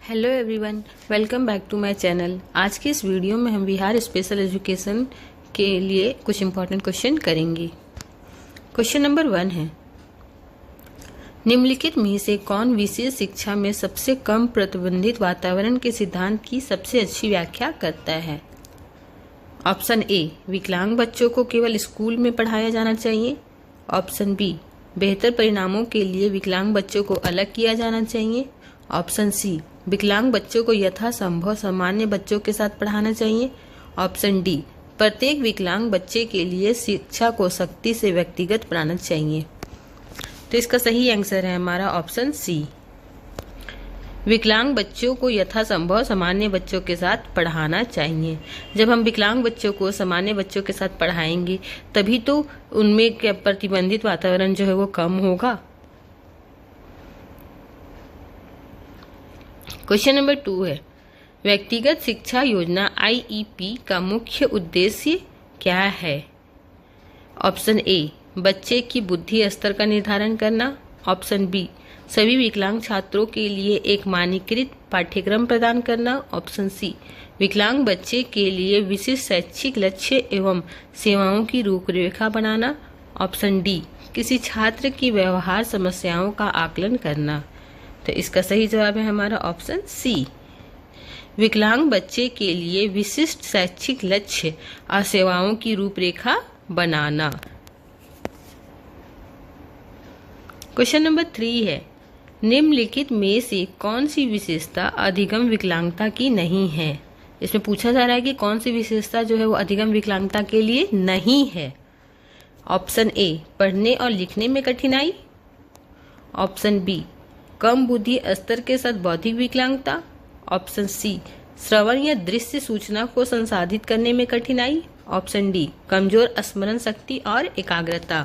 Hello everyone, welcome back to my channel. आज की इस वीडियो में हम बिहार स्पेशल एजुकेशन के लिए कुछ इम्पोर्टेंट क्वेश्चन करेंगे। क्वेश्चन नंबर 1 है, निम्नलिखित में से कौन विशेष शिक्षा में सबसे कम प्रतिबंधित वातावरण के सिद्धांत की सबसे अच्छी व्याख्या करता है? ऑप्शन ए, विकलांग बच्चों को केवल स्कूल में पढ़ाया जाना चाहिए। ऑप्शन बी, बेहतर परिणामों के लिए विकलांग बच्चों को अलग किया जाना चाहिए। ऑप्शन सी, विकलांग बच्चों को यथासंभव सामान्य बच्चों के साथ पढ़ाना चाहिए। ऑप्शन डी, प्रत्येक विकलांग बच्चे के लिए शिक्षा को सख्ती से व्यक्तिगत बनाना चाहिए। तो इसका सही आंसर है हमारा ऑप्शन सी, विकलांग बच्चों को यथासंभव सामान्य बच्चों के साथ पढ़ाना चाहिए। जब हम विकलांग बच्चों को सामान्य बच्चों के साथ पढ़ाएंगे तभी तो उनमें प्रतिबंधित वातावरण जो है वो कम होगा। क्वेश्चन नंबर 2 है, व्यक्तिगत शिक्षा योजना IEP का मुख्य उद्देश्य क्या है? ऑप्शन ए, बच्चे की बुद्धि स्तर का निर्धारण करना। ऑप्शन बी, सभी विकलांग छात्रों के लिए एक मानकीकृत पाठ्यक्रम प्रदान करना। ऑप्शन सी, विकलांग बच्चे के लिए विशिष्ट शैक्षिक लक्ष्य एवं सेवाओं की रूपरेखा बनाना। ऑप्शन डी, किसी छात्र की व्यवहार समस्याओं का आकलन करना। तो इसका सही जवाब है हमारा ऑप्शन सी, विकलांग बच्चे के लिए विशिष्ट शैक्षिक लक्ष्य और सेवाओं की रूपरेखा बनाना। क्वेश्चन नंबर 3 है, निम्नलिखित में से कौन सी विशेषता अधिगम विकलांगता की नहीं है? इसमें पूछा जा रहा है कि कौन सी विशेषता जो है वो अधिगम विकलांगता के लिए नहीं है। ऑप्शन ए, पढ़ने और लिखने में कठिनाई। ऑप्शन बी, कम बुद्धि स्तर के साथ बौद्धिक विकलांगता। ऑप्शन सी, श्रवण या दृश्य सूचना को संसाधित करने में कठिनाई। ऑप्शन डी, कमजोर स्मरण शक्ति और एकाग्रता।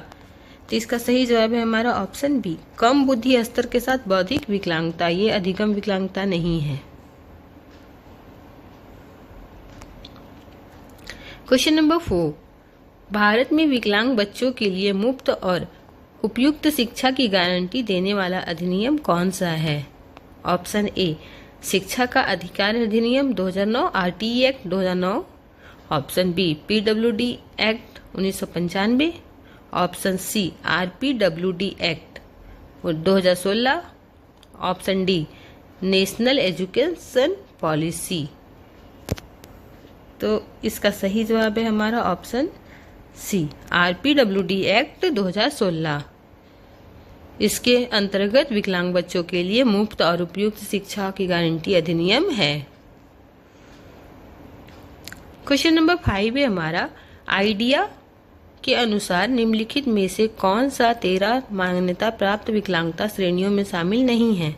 तो इसका सही जवाब है हमारा ऑप्शन बी, कम बुद्धि स्तर के साथ बौद्धिक विकलांगता। ये अधिगम विकलांगता नहीं है। क्वेश्चन नंबर 4, भारत में विकलांग बच्चों के लिए मुफ्त और उपयुक्त शिक्षा की गारंटी देने वाला अधिनियम कौन सा है? ऑप्शन ए, शिक्षा का अधिकार अधिनियम 2009, RTE act 2009। Option B, PWD act 1995। Option C, RPWD act 2016। Option D, national education policy. तो इसका सही जवाब है हमारा ऑप्शन सी, RPWD एक्ट 2016। इसके अंतर्गत विकलांग बच्चों के लिए मुफ्त और उपयुक्त शिक्षा की गारंटी अधिनियम है। क्वेश्चन नंबर 5 है हमारा, आइडिया के अनुसार निम्नलिखित में से कौन सा 13 मान्यता प्राप्त विकलांगता श्रेणियों में शामिल नहीं है?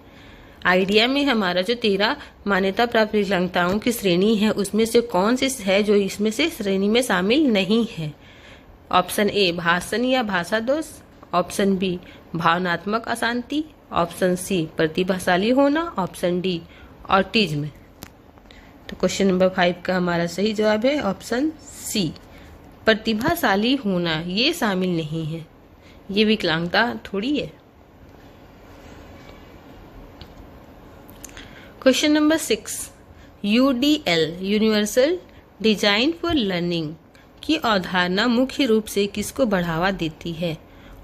आइडिया में हमारा जो 13 मान्यता प्राप्त विकलांगताओं की श्रेणी है उसमें से कौन सी है जो इसमें से श्रेणी में शामिल नहीं है? ऑप्शन ए, भाषण या भाषा दोष। ऑप्शन बी, भावनात्मक अशांति। ऑप्शन सी, प्रतिभाशाली होना। Option D, autism. तो क्वेश्चन नंबर 5 का हमारा सही जवाब है ऑप्शन सी, प्रतिभाशाली होना। ये शामिल नहीं है, ये विकलांगता थोड़ी है। Question number 6, UDL universal design for learning की अवधारणा मुख्य रूप से किसको बढ़ावा देती है?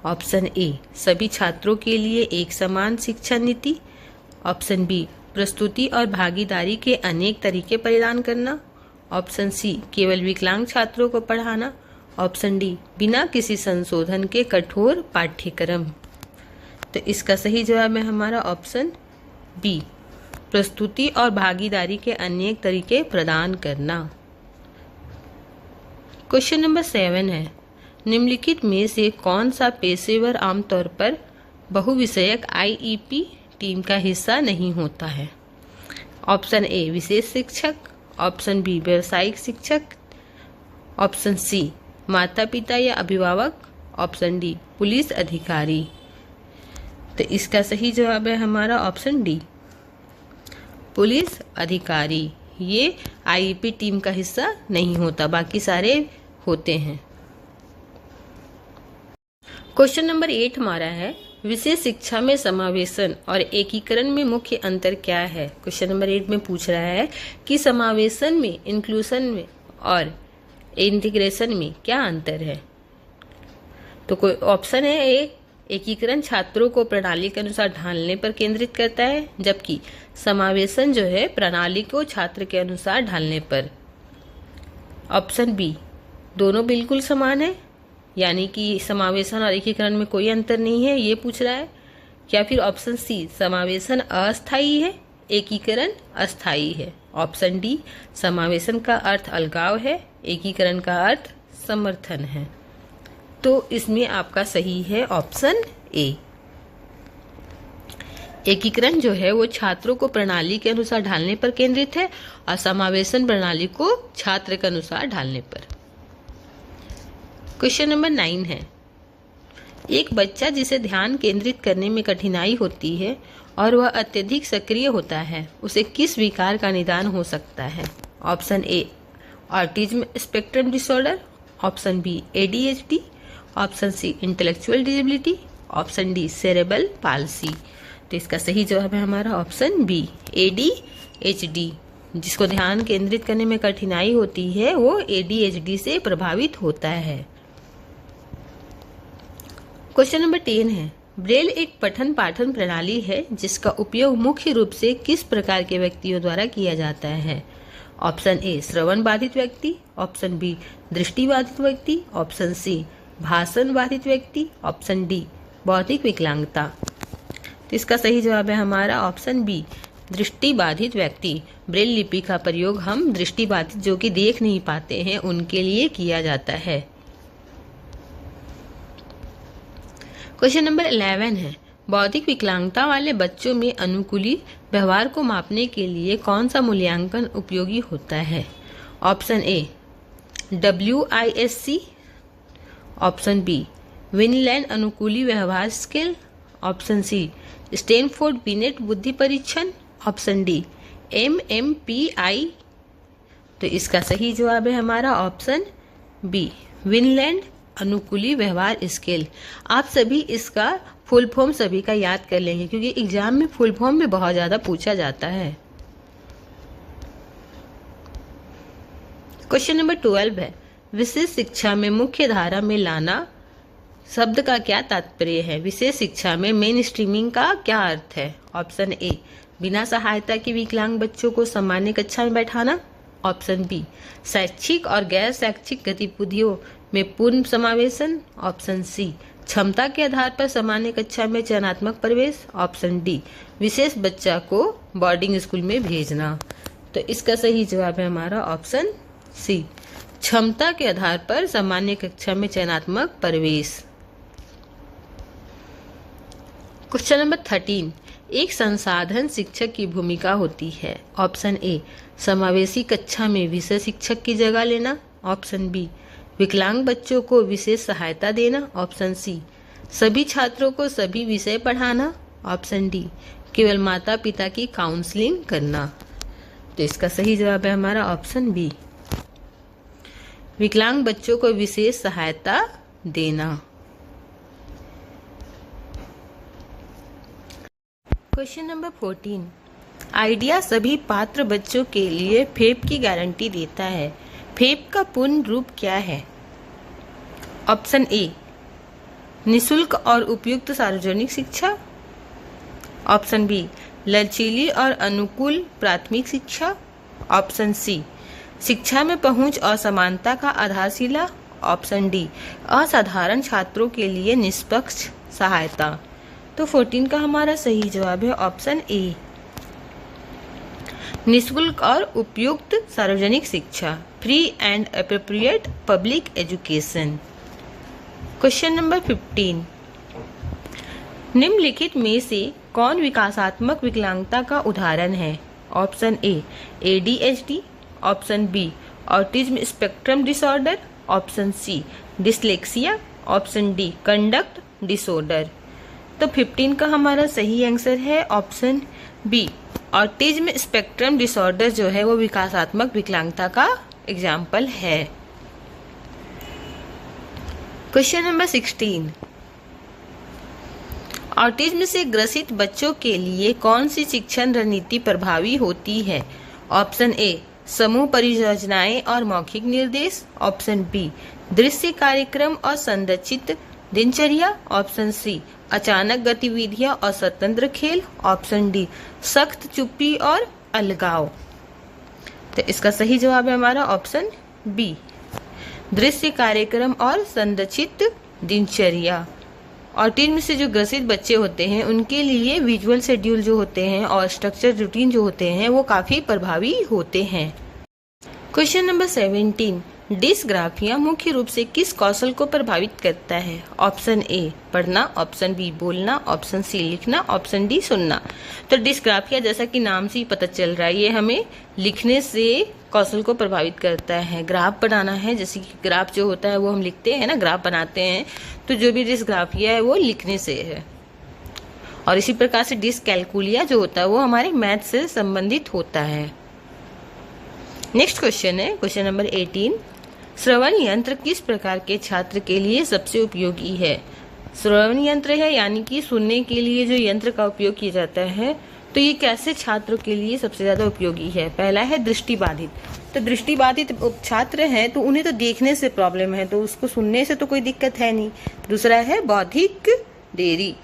ऑप्शन ए, सभी छात्रों के लिए एक समान शिक्षा नीति। ऑप्शन बी, प्रस्तुति और भागीदारी के अनेक तरीके प्रदान करना। ऑप्शन सी, केवल विकलांग छात्रों को पढ़ाना। ऑप्शन डी, बिना किसी संशोधन के कठोर पाठ्यक्रम। तो इसका सही जवाब है हमारा ऑप्शन बी, प्रस्तुति और भागीदारी के अनेक तरीके प्रदान करना। क्वेश्चन नंबर 7 है, निम्नलिखित में से कौन सा पेशेवर आमतौर पर बहुविषयक IEP टीम का हिस्सा नहीं होता है? ऑप्शन ए, विशेष शिक्षक। ऑप्शन बी, व्यावसायिक शिक्षक। ऑप्शन सी, माता पिता या अभिभावक। ऑप्शन डी, पुलिस अधिकारी। तो इसका सही जवाब है हमारा ऑप्शन डी, पुलिस अधिकारी। ये IEP टीम का हिस्सा नहीं होता, बाकी सारे होते हैं। क्वेश्चन नंबर 8 हमारा है, विशेष शिक्षा में समावेशन और एकीकरण में मुख्य अंतर क्या है? क्वेश्चन नंबर 8 में पूछ रहा है कि समावेशन में, इंक्लूजन में और इंटीग्रेशन में क्या अंतर है? तो कोई ऑप्शन है ए, एकीकरण छात्रों को प्रणाली के अनुसार ढालने पर केंद्रित करता है, जबकि समावेशन जो है प्रणाली को छात्र के अनुसार ढालने पर। ऑप्शन बी, दोनों बिल्कुल समान है, यानी कि समावेशन और एकीकरण में कोई अंतर नहीं है, ये पूछ रहा है। या फिर ऑप्शन सी, समावेशन अस्थायी है, एकीकरण अस्थायी है। ऑप्शन डी, समावेशन का अर्थ अलगाव है, एकीकरण का अर्थ समर्थन है। तो इसमें आपका सही है ऑप्शन ए। एकीकरण जो है वो छात्रों को प्रणाली के अनुसार ढालने पर केंद्रित है और समावेशन प्रणाली को छात्र के अनुसार ढालने पर। क्वेश्चन नंबर 9 है, एक बच्चा जिसे ध्यान केंद्रित करने में कठिनाई होती है और वह अत्यधिक सक्रिय होता है, उसे किस विकार का निदान हो सकता है? Option A, autism spectrum disorder. Option B, ADHD। Option C, intellectual disability. Option D, cerebral palsy. तो इसका सही जवाब है हमारा ऑप्शन बी, ADHD। जिसको ध्यान केंद्रित करने में कठिनाई होती है वो ADHD से प्रभावित होता है। क्वेश्चन नंबर 10 है, ब्रेल एक पठन पाठन प्रणाली है जिसका उपयोग मुख्य रूप से किस प्रकार के व्यक्तियों द्वारा किया जाता है? ऑप्शन ए, श्रवण बाधित व्यक्ति। ऑप्शन बी, दृष्टि बाधित व्यक्ति। ऑप्शन सी, भाषण बाधित व्यक्ति। ऑप्शन डी, बौद्धिक विकलांगता। तो इसका सही जवाब है हमारा ऑप्शन बी, दृष्टि बाधित व्यक्ति। ब्रेल लिपि का प्रयोग हम दृष्टि बाधित जो कि देख नहीं पाते हैं उनके लिए किया जाता है। क्वेश्चन नंबर 11 है, बौद्धिक विकलांगता वाले बच्चों में अनुकूली व्यवहार को मापने के लिए कौन सा मूल्यांकन उपयोगी होता है? Option A, WISC। Option B, Vineland अनुकूली व्यवहार scale. Option C, Stanford Binet बुद्धि परीक्षण। Option D, MMPI। तो इसका सही जवाब है हमारा ऑप्शन बी, विनलैंड अनुकूली व्यवहार स्केल। आप सभी इसका फुल फॉर्म सभी का याद कर लेंगे क्योंकि एग्जाम में फुल फॉर्म में बहुत ज्यादा पूछा जाता है। क्वेश्चन नंबर 12 है, विशेष शिक्षा में मुख्य धारा में लाना शब्द का क्या तात्पर्य है? विशेष शिक्षा में मेन स्ट्रीमिंग का क्या अर्थ है? ऑप्शन ए, बिना सहायता के विकलांग बच्चों को सामान्य कक्षा में बैठाना। ऑप्शन बी, शैक्षिक और गैर शैक्षिक गतिविधियों में पूर्ण समावेशन। ऑप्शन सी, क्षमता के आधार पर सामान्य कक्षा में चयनात्मक प्रवेश। ऑप्शन डी, विशेष बच्चा को बोर्डिंग स्कूल में भेजना। तो इसका सही जवाब है हमारा ऑप्शन सी, क्षमता के आधार पर सामान्य कक्षा में चयनात्मक प्रवेश। क्वेश्चन नंबर 13, एक संसाधन शिक्षक की भूमिका होती है। ऑप्शन ए, समावेशी कक्षा में विषय शिक्षक की जगह लेना। ऑप्शन बी, विकलांग बच्चों को विशेष सहायता देना। ऑप्शन सी, सभी छात्रों को सभी विषय पढ़ाना। ऑप्शन डी, केवल माता पिता की काउंसलिंग करना। तो इसका सही जवाब है हमारा ऑप्शन बी, विकलांग बच्चों को विशेष सहायता देना। क्वेश्चन नंबर 14, आइडिया सभी पात्र बच्चों के लिए फेप की गारंटी देता है। फेप का पूर्ण रूप क्या है? ऑप्शन ए, निशुल्क और उपयुक्त सार्वजनिक शिक्षा। ऑप्शन बी, लचीली और अनुकूल प्राथमिक शिक्षा। ऑप्शन सी, शिक्षा में पहुंच और समानता का आधारशिला। ऑप्शन डी, असाधारण छात्रों के लिए निष्पक्ष सहायता। तो 14 का हमारा सही जवाब है ऑप्शन ए, निःशुल्क और उपयुक्त सार्वजनिक शिक्षा, free and appropriate public education. Question number 15, निम्नलिखित में से कौन विकासात्मक विकलांगता का उदाहरण है? Option A, ADHD। Option B, autism spectrum disorder. Option C, dyslexia. Option D, conduct disorder. तो 15 का हमारा सही आंसर है option B, autism spectrum disorder जो है वो विकासात्मक विकलांगता का एग्जाम्पल है। क्वेश्चन नंबर 16, ऑटिज्म से ग्रसित बच्चों के लिए कौन सी शिक्षण रणनीति प्रभावी होती है? ऑप्शन ए समूह परियोजनाएं और मौखिक निर्देश, ऑप्शन बी दृश्य कार्यक्रम और संरचित दिनचर्या, ऑप्शन सी अचानक गतिविधियां और स्वतंत्र खेल, ऑप्शन डी सख्त चुप्पी और अलगाव। तो इसका सही जवाब है हमारा ऑप्शन बी दृश्य कार्यक्रम और संरचित दिनचर्या। ऑटिज्म से जो ग्रसित बच्चे होते हैं उनके लिए विजुअल शेड्यूल जो होते हैं और स्ट्रक्चर रूटीन जो होते हैं वो काफी प्रभावी होते हैं। क्वेश्चन नंबर 17, डिस्ग्राफिया मुख्य रूप से किस कौशल को प्रभावित करता है? ऑप्शन ए पढ़ना, ऑप्शन बी बोलना, ऑप्शन सी लिखना, ऑप्शन डी सुनना। तो डिस्ग्राफिया जैसा कि नाम से ही पता चल रहा है ये हमें लिखने से कौशल को प्रभावित करता है। ग्राफ बनाना है, जैसे कि ग्राफ जो होता है वो हम लिखते हैं ना, ग्राफ बनाते हैं, तो जो भी डिस्ग्राफिया है वो लिखने से है। और इसी प्रकार से डिसकैलकुलिया जो होता है वो हमारे मैथ से संबंधित होता है। नेक्स्ट क्वेश्चन है क्वेश्चन नंबर 18, श्रवण यंत्र किस प्रकार के छात्र के लिए सबसे उपयोगी है? श्रवण यंत्र है यानी कि सुनने के लिए जो यंत्र का उपयोग किया जाता है, तो ये कैसे छात्रों के लिए सबसे ज्यादा उपयोगी है? पहला है दृष्टिबाधित। तो दृष्टिबाधित छात्र हैं तो उन्हें तो देखने से प्रॉब्लम है, तो उसको सुनने से तो कोई दिक्कत है नहीं। दूसरा है बौद्धिक देरी,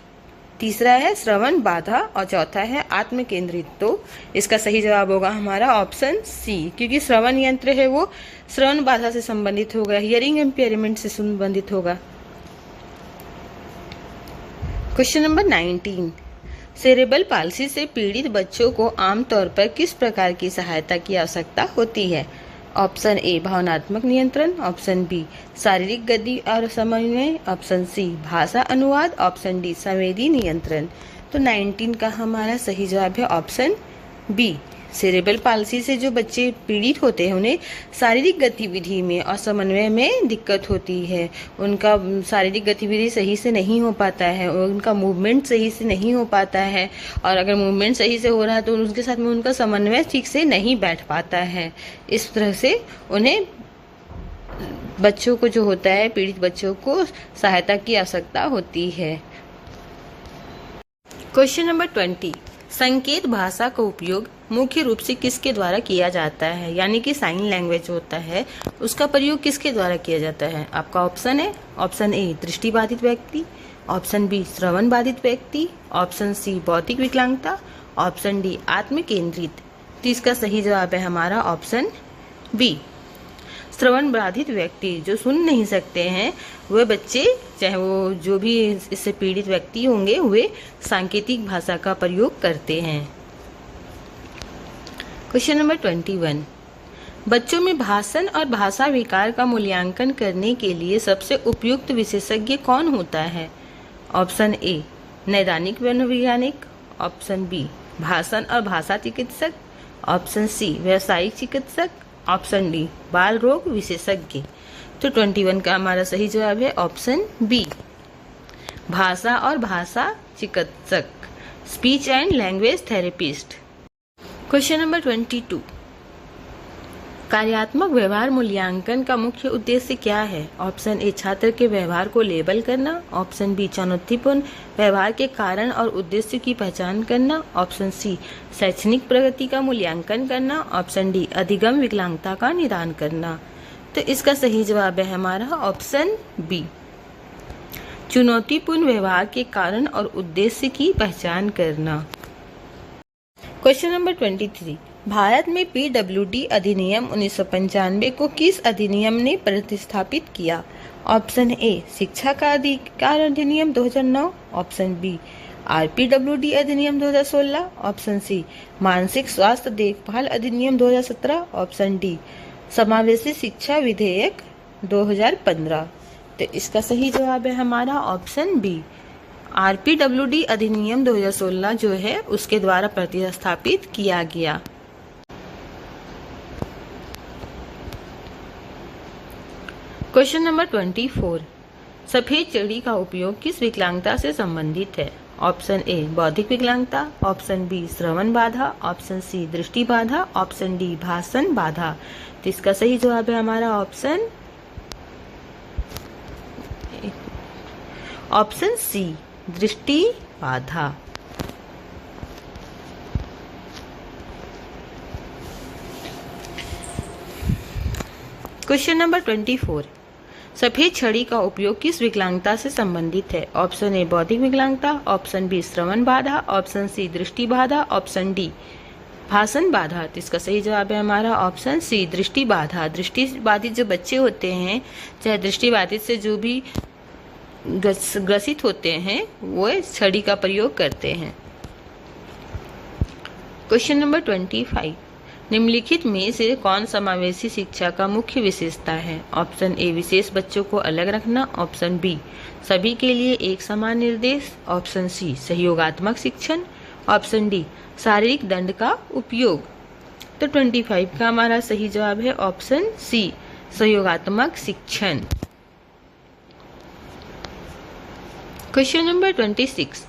तीसरा है श्रवण बाधा और चौथा है आत्म केंद्रित। तो इसका सही जवाब होगा हमारा ऑप्शन सी, क्योंकि श्रवण यंत्र है वो श्रवण बाधा से संबंधित होगा, हियरिंग इम्पेयरमेंट से संबंधित होगा। क्वेश्चन नंबर 19, सेरेब्रल पाल्सी से पीड़ित बच्चों को आमतौर पर किस प्रकार की सहायता की आवश्यकता होती है? ऑप्शन ए भावनात्मक नियंत्रण, ऑप्शन बी शारीरिक गति और समन्वय, ऑप्शन सी भाषा अनुवाद, ऑप्शन डी संवेदी नियंत्रण। तो 19 का हमारा सही जवाब है ऑप्शन बी। सेरेब्रल पाल्सी से जो बच्चे पीड़ित होते हैं उन्हें शारीरिक गतिविधि में और समन्वय में दिक्कत होती है। उनका शारीरिक गतिविधि सही से नहीं हो पाता है, उनका मूवमेंट सही से नहीं हो पाता है, और अगर मूवमेंट सही से हो रहा है तो उनके साथ में उनका समन्वय ठीक से नहीं बैठ पाता है। इस तरह से उन्हें बच्चों को जो होता है, पीड़ित बच्चों को सहायता की आवश्यकता होती है। क्वेश्चन नंबर 20, संकेत भाषा का उपयोग मुख्य रूप से किसके द्वारा किया जाता है? यानी कि साइन लैंग्वेज होता है उसका प्रयोग किसके द्वारा किया जाता है? आपका ऑप्शन है ऑप्शन ए दृष्टिबाधित व्यक्ति, ऑप्शन बी श्रवण बाधित व्यक्ति, ऑप्शन सी बौद्धिक विकलांगता, ऑप्शन डी आत्म केंद्रित। तो इसका सही जवाब है हमारा ऑप्शन बी श्रवण बाधित व्यक्ति। जो सुन नहीं सकते हैं वह बच्चे, चाहे वो जो भी इससे पीड़ित व्यक्ति होंगे, वे सांकेतिक भाषा का प्रयोग करते हैं। क्वेश्चन नंबर 21, बच्चों में भाषण और भाषा विकार का मूल्यांकन करने के लिए सबसे उपयुक्त विशेषज्ञ कौन होता है? ऑप्शन ए नैदानिक मनोवैज्ञानिक, ऑप्शन बी भाषण और भाषा चिकित्सक, ऑप्शन सी व्यावसायिक चिकित्सक, ऑप्शन डी बाल रोग विशेषज्ञ। तो 21 का हमारा सही जवाब है ऑप्शन बी भाषा और भाषा चिकित्सक, speech and language therapist. Question number 22, कार्यात्मक व्यवहार मूल्यांकन का मुख्य उद्देश्य क्या है? ऑप्शन ए छात्र के व्यवहार को लेबल करना, ऑप्शन बी चुनौतीपूर्ण व्यवहार के कारण और उद्देश्य की पहचान करना, ऑप्शन सी शैक्षणिक प्रगति का मूल्यांकन करना, ऑप्शन डी अधिगम विकलांगता का निदान करना। तो इसका सही जवाब है हमारा ऑप्शन बी चुनौतीपूर्ण व्यवहार के कारण और उद्देश्य की पहचान करना। क्वेश्चन नंबर 23, भारत में पीडब्ल्यूडी अधिनियम 1995 को किस अधिनियम ने प्रतिस्थापित किया? ऑप्शन ए शिक्षा का अधिकार अधिनियम 2009, ऑप्शन बी आरपीडब्ल्यूडी अधिनियम 2016, ऑप्शन सी मानसिक स्वास्थ्य देखभाल अधिनियम 2017, ऑप्शन डी समावेशी शिक्षा विधेयक 2015। तो इसका सही जवाब है हमारा ऑप्शन बी आरपीडब्ल्यूडी अधिनियम 2016 जो है उसके द्वारा प्रतिस्थापित किया गया। क्वेश्चन नंबर 24, सफेद चढ़ी का उपयोग किस विकलांगता से संबंधित है? ऑप्शन ए बौद्धिक विकलांगता, ऑप्शन बी श्रवण बाधा, ऑप्शन सी दृष्टि बाधा, ऑप्शन डी भाषण बाधा। तो इसका सही जवाब है हमारा ऑप्शन सी दृष्टि बाधा। क्वेश्चन नंबर 24, सफेद छड़ी का उपयोग किस विकलांगता से संबंधित है? ऑप्शन ए बौद्धिक विकलांगता, ऑप्शन बी श्रवण बाधा, ऑप्शन सी दृष्टि बाधा, ऑप्शन डी भाषण बाधा। तो इसका सही जवाब है हमारा ऑप्शन सी दृष्टि बाधा। दृष्टि बाधित जो बच्चे होते हैं, चाहे दृष्टि बाधित से जो भी ग्रसित होते हैं, वो छड़ी का प्रयोग करते हैं। क्वेश्चन नंबर 25, निम्नलिखित में से कौन समावेशी शिक्षा का मुख्य विशेषता है? ऑप्शन ए विशेष बच्चों को अलग रखना, ऑप्शन बी सभी के लिए एक समान निर्देश, ऑप्शन सी सहयोगात्मक शिक्षण, ऑप्शन डी शारीरिक दंड का उपयोग। तो 25 का हमारा सही जवाब है ऑप्शन सी सहयोगात्मक शिक्षण। क्वेश्चन नंबर 26,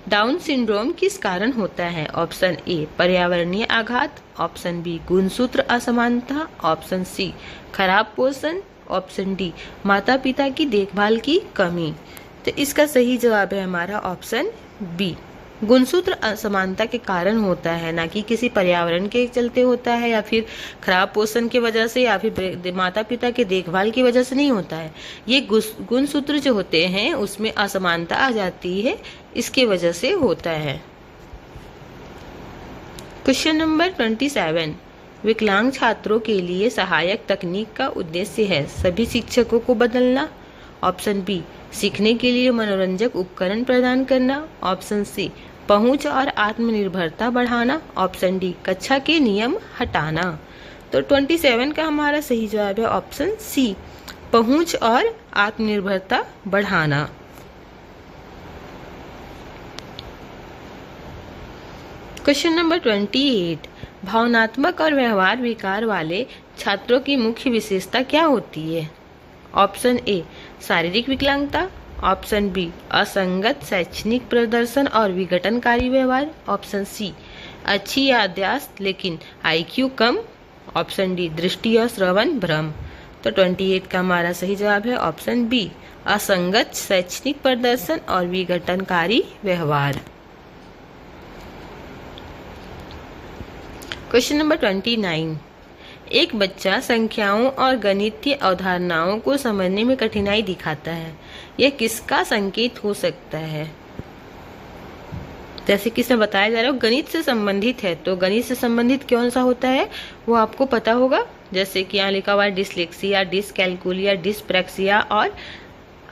डाउन सिंड्रोम किस कारण होता है? ऑप्शन ए पर्यावरणीय आघात, ऑप्शन बी गुणसूत्र असमानता, ऑप्शन सी खराब पोषण, ऑप्शन डी माता पिता की देखभाल की कमी। तो इसका सही जवाब है हमारा ऑप्शन बी गुणसूत्र असमानता के कारण होता है, ना कि किसी पर्यावरण के चलते होता है या फिर खराब पोषण की वजह से या फिर माता पिता के देखभाल की वजह से नहीं होता है। ये गुणसूत्र जो होते हैं उसमें असमानता आ जाती है, इसके वजह से होता है। क्वेश्चन नंबर 27, विकलांग छात्रों के लिए सहायक तकनीक का उद्देश्य है सभी शिक्षकों को बदलना, ऑप्शन बी सीखने के लिए मनोरंजक उपकरण प्रदान करना, ऑप्शन सी पहुंच और आत्मनिर्भरता बढ़ाना, ऑप्शन डी कक्षा के नियम हटाना। तो 27 का हमारा सही जवाब है ऑप्शन सी पहुंच और आत्मनिर्भरता बढ़ाना। क्वेश्चन नंबर 28, भावनात्मक और व्यवहार विकार वाले छात्रों की मुख्य विशेषता क्या होती है? ऑप्शन ए शारीरिक विकलांगता, ऑप्शन बी असंगत शैक्षणिक प्रदर्शन और विघटनकारी व्यवहार, ऑप्शन सी अच्छी याददाश्त लेकिन IQ कम, ऑप्शन डी दृष्टि और श्रवण भ्रम। तो 28 का हमारा सही जवाब है ऑप्शन बी असंगत शैक्षणिक प्रदर्शन और विघटनकारी व्यवहार। क्वेश्चन नंबर 29, एक बच्चा संख्याओं और गणितीय अवधारणाओं को समझने में कठिनाई दिखाता है, यह किसका संकेत हो सकता है? जैसे कि इसमें बताया जा रहा है गणित से संबंधित है, तो गणित से संबंधित कौन सा होता है वो आपको पता होगा। जैसे कि यहाँ लिखा हुआ है डिसलेक्सिया, डिसकैलकुलिया, डिसप्रैक्सिया और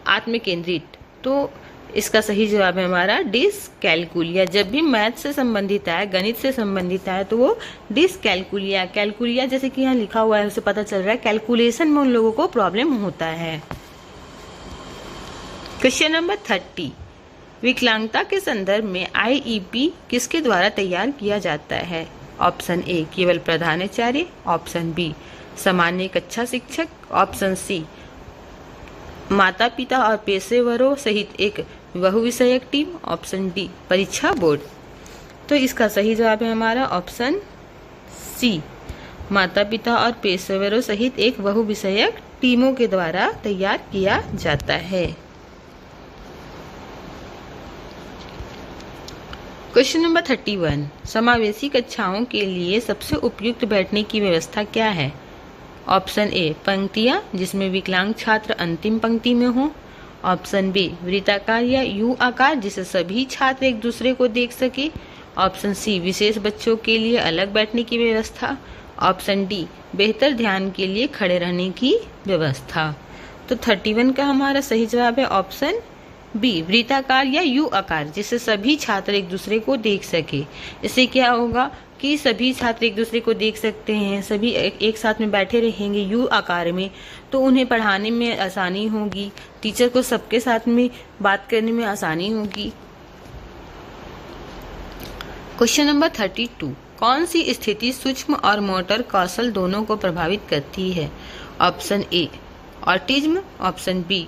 आत्मकेंद्रित। तो इसका सही जवाब है हमारा डिसकैलकुलिया। जब भी मैथ से संबंधित है, गणित से संबंधित है, तो वो डिसकैलकुलिया। कैलकुलिया जैसे कि यहाँ लिखा हुआ है उससे पता चल रहा है कैलकुलेशन में उन लोगों को प्रॉब्लम होता है। क्वेश्चन नंबर 30, विकलांगता के संदर्भ में IEP किसके द्वारा तैयार किया जाता है? ऑप्शन ए केवल प्रधानाचार्य, ऑप्शन बी सामान्य कक्षा शिक्षक, ऑप्शन सी माता पिता और पेशेवरों सहित एक बहुविषयक टीम, ऑप्शन डी परीक्षा बोर्ड। तो इसका सही जवाब है हमारा ऑप्शन सी माता पिता और पेशेवरों सहित एक बहुविषयक टीमों के द्वारा तैयार किया जाता है। क्वेश्चन नंबर 31, समावेशी कक्षाओं के लिए सबसे उपयुक्त बैठने की व्यवस्था क्या है? ऑप्शन ए पंक्तियां जिसमें विकलांग छात्र अंतिम पंक्ति में हो, ऑप्शन बी वृत्ताकार या U आकार जिसे सभी छात्र एक दूसरे को देख सके, ऑप्शन सी विशेष बच्चों के लिए अलग बैठने की व्यवस्था, ऑप्शन डी बेहतर ध्यान के लिए खड़े रहने की व्यवस्था। तो 31 का हमारा सही जवाब है ऑप्शन बी वृत्ताकार या U आकार जिससे सभी छात्र एक दूसरे को देख सके। इससे क्या होगा कि सभी छात्र एक दूसरे को देख सकते हैं, सभी एक साथ में बैठे रहेंगे U आकार में, तो उन्हें पढ़ाने में आसानी होगी, टीचर को सबके साथ में बात करने में आसानी होगी। क्वेश्चन नंबर 32, कौन सी स्थिति सूक्ष्म और मोटर कौशल दोनों को प्रभावित करती है? Option A autism, option B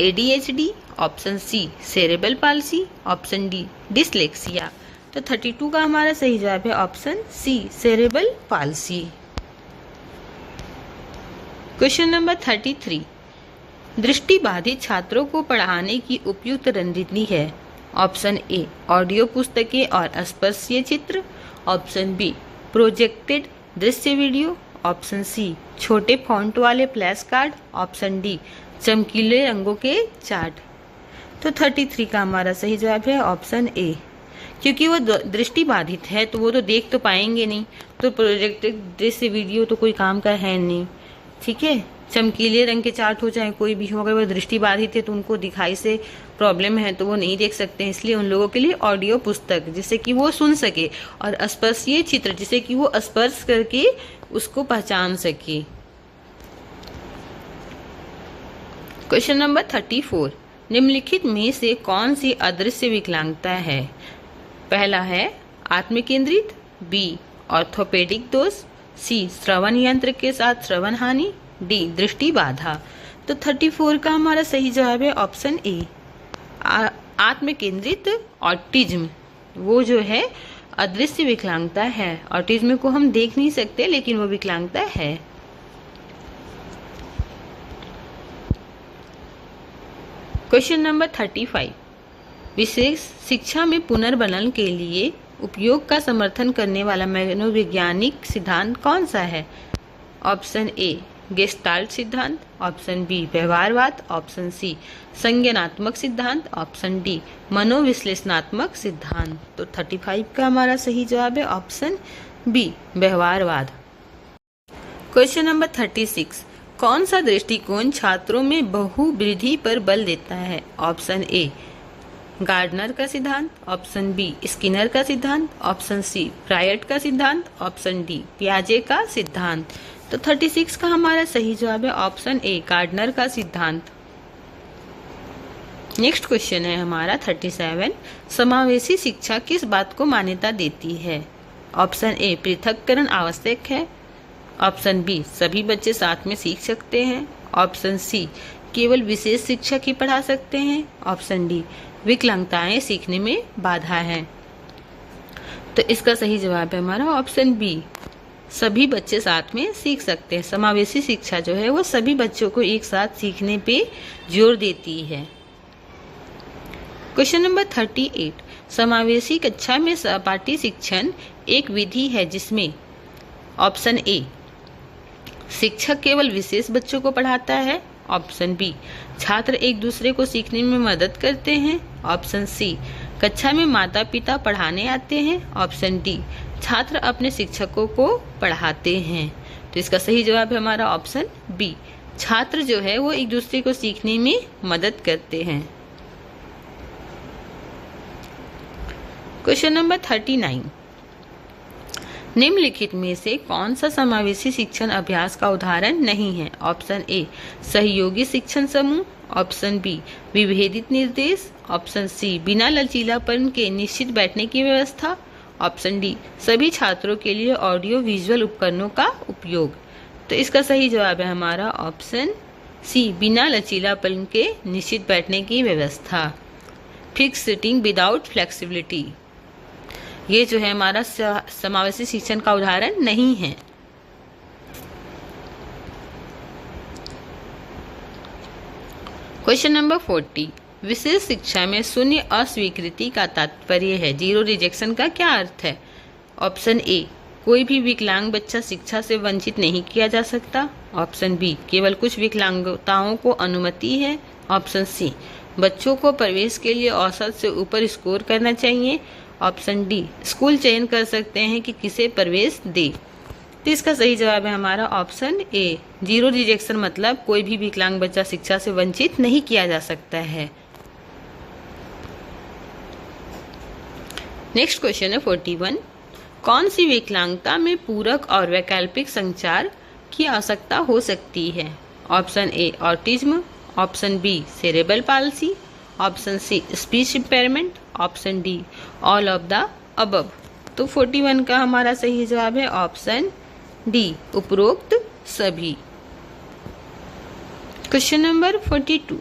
ADHD, option C cerebral palsy, option D dyslexia. तो 32 का हमारा सही जवाब है option C cerebral palsy. Question number 33, दृष्टि बाधित छात्रों को पढ़ाने की उपयुक्त रणनीति है? ऑप्शन ए ऑडियो पुस्तकें और स्पर्शीय चित्र, ऑप्शन बी प्रोजेक्टेड दृश्य वीडियो, ऑप्शन सी छोटे फॉन्ट वाले फ्लैश कार्ड, ऑप्शन डी चमकीले रंगों के चार्ट। तो 33 का हमारा सही जवाब है ऑप्शन ए, क्योंकि वो दृष्टि बाधित है तो वो तो देख तो पाएंगे नहीं, तो प्रोजेक्टेड दृश्य वीडियो तो कोई काम का है नहीं। ठीक है, चमकीले रंग के चार्ट हो चाहे कोई भी हो, अगर वो दृष्टि बाधित है तो उनको दिखाई से प्रॉब्लम है तो वो नहीं देख सकते हैं, इसलिए उन लोगों के लिए ऑडियो पुस्तक जिससे कि वो सुन सके, और स्पर्शीय चित्र जिससे कि वो स्पर्श करके उसको पहचान सके। क्वेश्चन नंबर 34, निम्नलिखित में से कौन सी अदृश्य विकलांगता है? पहला है आत्मकेंद्रित, बी ऑर्थोपेडिक दोष, सी श्रवण यंत्र के साथ श्रवण हानि, डी दृष्टि बाधा। तो 34 का हमारा सही जवाब है ऑप्शन ए, आत्मकेंद्रित ऑटिज्म। वो जो है अदृश्य विकलांगता है। ऑटिज्म को हम देख नहीं सकते लेकिन वो विकलांगता है। क्वेश्चन नंबर 35, विशेष शिक्षा में पुनर्बनन के लिए उपयोग का समर्थन करने वाला मनोवैज्ञानिक सिद्धांत कौन सा है? ऑप्शन ए गेस्टाल्ट सिद्धांत, ऑप्शन बी व्यवहारवाद, ऑप्शन सी संज्ञानात्मक सिद्धांत, ऑप्शन डी मनोविश्लेषणात्मक सिद्धांत। तो 35 का हमारा सही जवाब है ऑप्शन बी व्यवहारवाद। क्वेश्चन नंबर 36, कौन सा दृष्टिकोण छात्रों में बहुवृद्धि पर बल देता है? ऑप्शन ए गार्डनर का सिद्धांत, ऑप्शन बी स्किनर का सिद्धांत, ऑप्शन सी प्रायट का सिद्धांत, ऑप्शन डी पियाजे का सिद्धांत। तो 36 का हमारा सही जवाब है ऑप्शन ए गार्डनर का सिद्धांत। नेक्स्ट क्वेश्चन है हमारा 37, समावेशी शिक्षा किस बात को मान्यता देती है? ऑप्शन ए पृथक्करण आवश्यक है, ऑप्शन बी सभी बच्चे साथ में सीख सकते हैं, ऑप्शन सी केवल विशेष शिक्षक ही पढ़ा सकते हैं, ऑप्शन डी विकलांगताएं सीखने में बाधा है। तो इसका सही जवाब है हमारा ऑप्शन बी, सभी बच्चे साथ में सीख सकते हैं। समावेशी शिक्षा जो है वो सभी बच्चों को एक साथ सीखने पे जोर देती है। क्वेश्चन नंबर 38, समावेशी कक्षा में सहपाठी शिक्षण एक विधि है जिसमें ऑप्शन ए शिक्षक केवल विशेष बच्चों को पढ़ाता है, ऑप्शन बी छात्र एक दूसरे को सीखने में मदद करते हैं, ऑप्शन सी कक्षा में माता पिता पढ़ाने आते हैं, ऑप्शन डी छात्र अपने शिक्षकों को पढ़ाते हैं। तो इसका सही जवाब है हमारा ऑप्शन बी, छात्र जो है वो एक दूसरे को सीखने में मदद करते हैं। क्वेश्चन नंबर 39, निम्नलिखित में से कौन सा समावेशी शिक्षण अभ्यास का उदाहरण नहीं है? ऑप्शन ए सहयोगी शिक्षण समूह, ऑप्शन बी विभेदित निर्देश, ऑप्शन सी बिना लचीलापन के निश्चित बैठने की व्यवस्था, ऑप्शन डी सभी छात्रों के लिए ऑडियो विजुअल उपकरणों का उपयोग। तो इसका सही जवाब है हमारा ऑप्शन सी बिना लचीलापन के निश्चित बैठने की व्यवस्था, फिक्स सिटिंग विदाउट फ्लेक्सिबिलिटी। ये जो है हमारा समावेशी शिक्षण का उदाहरण नहीं है। क्वेश्चन नंबर 40, विशेष शिक्षा में शून्य अस्वीकृति का तात्पर्य है, जीरो रिजेक्शन का क्या अर्थ है? ऑप्शन ए कोई भी विकलांग बच्चा शिक्षा से वंचित नहीं किया जा सकता, ऑप्शन बी केवल कुछ विकलांगताओं को अनुमति है, ऑप्शन सी बच्चों को प्रवेश के लिए औसत से ऊपर स्कोर करना चाहिए, ऑप्शन डी स्कूल चयन कर सकते हैं कि किसे प्रवेश दे। तो इसका सही जवाब है हमारा ऑप्शन ए, जीरो रिजेक्शन मतलब कोई भी विकलांग बच्चा शिक्षा से वंचित नहीं किया जा सकता है। नेक्स्ट क्वेश्चन है 41, कौन सी विकलांगता में पूरक और वैकल्पिक संचार की आवश्यकता हो सकती है? Option A autism, option B cerebral palsy, option C speech impairment, option D all of the above. तो 41 का हमारा सही जवाब है ऑप्शन डी उपरोक्त सभी। क्वेश्चन नंबर 42,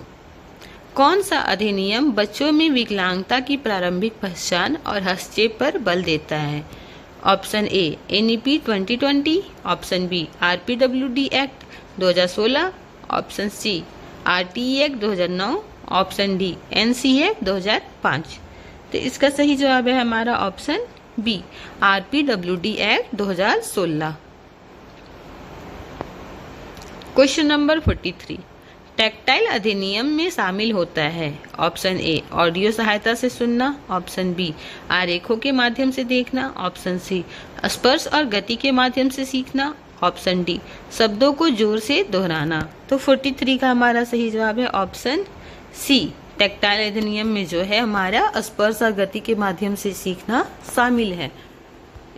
कौन सा अधिनियम बच्चों में विकलांगता की प्रारंभिक पहचान और हस्तक्षेप पर बल देता है? Option A NEP 2020, option B RPWD act 2016, option C RTE act 2009, option D NC act 2005। तो इसका सही जवाब है हमारा option B, RPWD act 2016। Question number 43, tactile अधिनियम में शामिल होता है। ऑप्शन ए, ऑडियो सहायता से सुनना। ऑप्शन बी, आरेखों के माध्यम से देखना। ऑप्शन सी, स्पर्श और गति के माध्यम से सीखना। ऑप्शन डी, शब्दों को जोर से दोहराना। तो 43 का हमारा सही जवाब है ऑप्शन सी, टैक्टाइल अधिनियम में जो है हमारा स्पर्श और गति के माध्यम से सीखना शामिल है।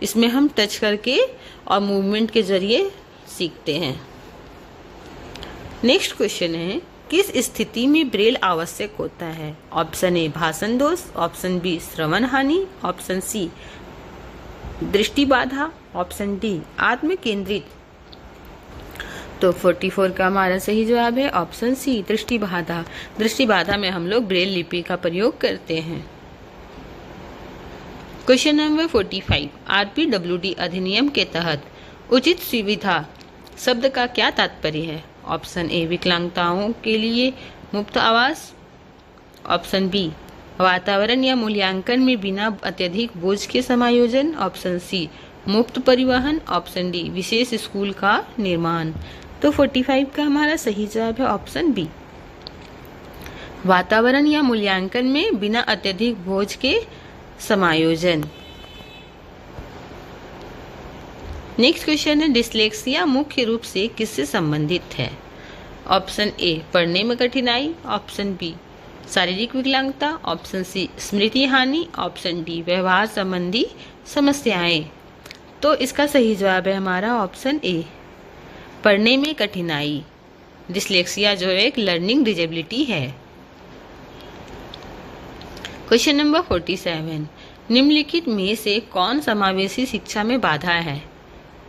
इसमें हम टच करके और मूवमेंट के जरिए सीखते हैं। नेक्स्ट क्वेश्चन है, किस स्थिति में ब्रेल आवश्यक होता है। ऑप्शन ए, भाषण दोष। ऑप्शन बी, श्रवण हानि। ऑप्शन सी, दृष्टि बाधा। ऑप्शन डी, आत्म केंद्रित। तो 44 का हमारा सही जवाब है ऑप्शन सी, दृष्टि बाधा। दृष्टि बाधा में हम लोग ब्रेल लिपि का प्रयोग करते हैं। क्वेश्चन नंबर 45, RPWD अधिनियम के तहत उचित सुविधा शब्द का क्या तात्पर्य है। ऑप्शन ए, विकलांगताओं के लिए मुफ्त आवास। ऑप्शन बी, वातावरण या मूल्यांकन में बिना अत्यधिक बोझ के समायोजन। ऑप्शन सी, मुफ्त परिवहन। ऑप्शन डी, विशेष स्कूल का निर्माण। तो 45 का हमारा सही जवाब है ऑप्शन बी, वातावरण या मूल्यांकन में बिना अत्यधिक बोझ के समायोजन। नेक्स्ट क्वेश्चन है, डिस्लेक्सिया मुख्य रूप से किससे संबंधित है। ऑप्शन ए, पढ़ने में कठिनाई। ऑप्शन बी, शारीरिक विकलांगता। ऑप्शन सी, स्मृति हानि। ऑप्शन डी, व्यवहार संबंधी समस्याएं। तो इसका सही जवाब है हमारा ऑप्शन ए, पढ़ने में कठिनाई। डिस्लेक्सिया जो एक लर्निंग डिजेबिलिटी है। क्वेश्चन नंबर 47, निम्नलिखित में से कौन समावेशी शिक्षा में बाधा है।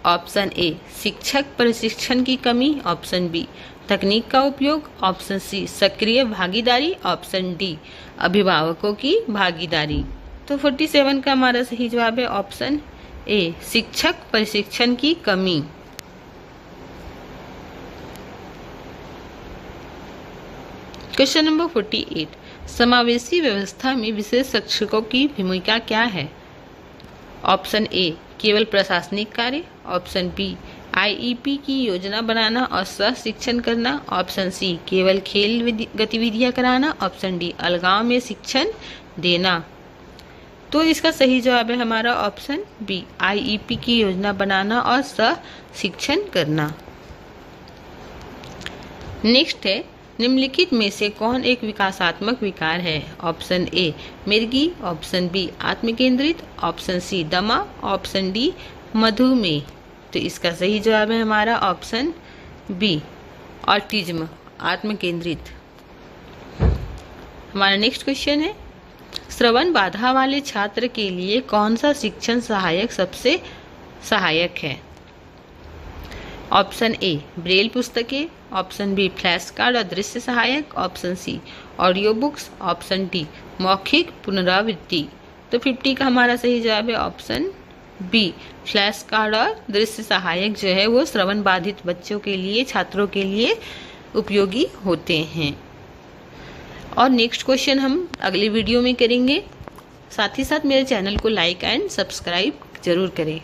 ऑप्शन ए, शिक्षक प्रशिक्षण की कमी। ऑप्शन बी, तकनीक का उपयोग। ऑप्शन सी, सक्रिय भागीदारी। ऑप्शन डी, अभिभावकों की भागीदारी। तो 47 का हमारा सही जवाब है ऑप्शन ए, शिक्षक प्रशिक्षण की कमी। क्वेश्चन नंबर 48, समावेशी व्यवस्था में विशेष शिक्षकों की भूमिका क्या है। ऑप्शन ए, केवल प्रशासनिक कार्य। ऑप्शन बी, IEP की योजना बनाना और सह शिक्षण करना। ऑप्शन सी, केवल खेल गतिविधियां कराना। ऑप्शन डी, अलगाव में शिक्षण देना। तो इसका सही जवाब है हमारा ऑप्शन बी, IEP की योजना बनाना और सह शिक्षण करना। नेक्स्ट है, निम्नलिखित में से कौन एक विकासात्मक विकार है। ऑप्शन ए, मिर्गी। ऑप्शन बी, आत्मकेंद्रित। ऑप्शन सी, दमा। ऑप्शन डी, मधुमेह। तो इसका सही जवाब है हमारा ऑप्शन बी, ऑटिज्म, आत्मकेंद्रित। हमारा नेक्स्ट क्वेश्चन है, श्रवण बाधा वाले छात्र के लिए कौन सा शिक्षण सहायक सबसे सहायक है। ऑप्शन ए, ब्रेल पुस्तकें। ऑप्शन बी, फ्लैश कार्ड और दृश्य सहायक। Option C, audio books. Option D, मौखिक पुनरावृत्ति। तो 50 का हमारा सही जवाब है ऑप्शन बी, फ्लैश कार्ड और दृश्य सहायक जो है वो श्रवण बाधित बच्चों के लिए, छात्रों के लिए उपयोगी होते हैं। और नेक्स्ट क्वेश्चन हम अगले वीडियो में करेंगे। साथ ही साथ मेरे चैनल को लाइक एंड सब्सक्राइब जरूर करें।